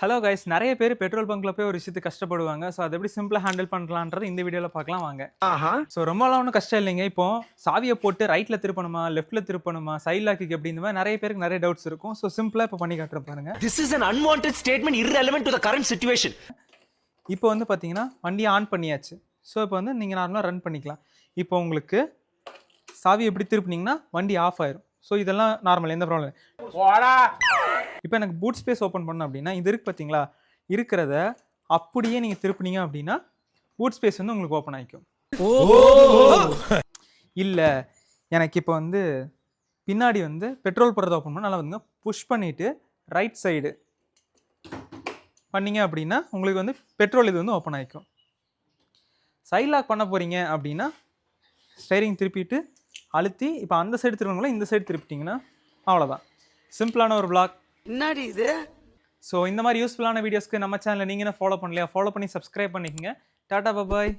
Hello guys, நிறைய பேர் petrol பங்க்ல போய் ஒரு விஷயத்துக்கு கஷ்டப்படுவாங்க. ஸோ அதை எப்படி சிம்பிளா ஹேண்டில் பண்ணலான்றது இந்த வீடியோல பார்க்கலாம் வாங்க. ஸோ ரொம்பலாம் ஒன்றும் கஷ்டம் இல்லைங்க. இப்போ சாவியை போட்டு ரைட்ல திருப்பணுமா, லெஃப்ட்ல திருப்பணுமா, சைட் லாக்கு எப்படி, இந்த மாதிரி நிறைய பேருக்கு நிறைய டவுட்ஸ் இருக்கும். ஸோ சிம்பிளா இப்போ பண்ணி காட்டுறேன் பாருங்க. This is an unwanted statement irrelevant to the current situation. இப்போ வந்து பார்த்தீங்கன்னா வண்டியை ஆன் பண்ணியாச்சு. ஸோ இப்போ வந்து நீங்கள் நார்மலாக ரன் பண்ணிக்கலாம். இப்போ உங்களுக்கு சாவி எப்படி திருப்பினீங்கன்னா வண்டி ஆஃப் ஆயிரும். ஸோ இதெல்லாம் நார்மல், எந்த ப்ராப்ளம் இல்லை. இப்போ எனக்கு பூட் ஸ்பேஸ் ஓப்பன் பண்ணணும் அப்படின்னா இது இருக்கு பார்த்தீங்களா, இருக்கிறத அப்படியே நீங்கள் திருப்பினீங்க அப்படின்னா பூட் ஸ்பேஸ் வந்து உங்களுக்கு ஓப்பன் ஆகிக்கும். இல்லை எனக்கு இப்போ வந்து பின்னாடி வந்து பெட்ரோல் போடுறத ஓப்பன் பண்ணால் நல்லா வந்துங்க, புஷ் பண்ணிவிட்டு ரைட் சைடு பண்ணிங்க அப்படின்னா உங்களுக்கு வந்து பெட்ரோல் இது வந்து ஓப்பன் ஆகிக்கும். சைட் லாக் பண்ண போகிறீங்க அப்படின்னா ஸ்டைரிங் திருப்பிட்டு அழுத்தி இப்போ அந்த சைடு திரும்புங்களா இந்த சைடு திருப்பிட்டிங்கன்னா அவ்வளோதான். சிம்பிளான ஒரு பிளாக். என்னடி இது? ஸோ இந்த மாதிரி யூஸ்ஃபுல்லான வீடியோஸ்க்கு நம்ம சேனலை நீங்கள் என்ன ஃபாலோ பண்ணலையா, ஃபாலோ பண்ணி சப்ஸ்கிரைப் பண்ணிக்கங்க. டாடா பாய்.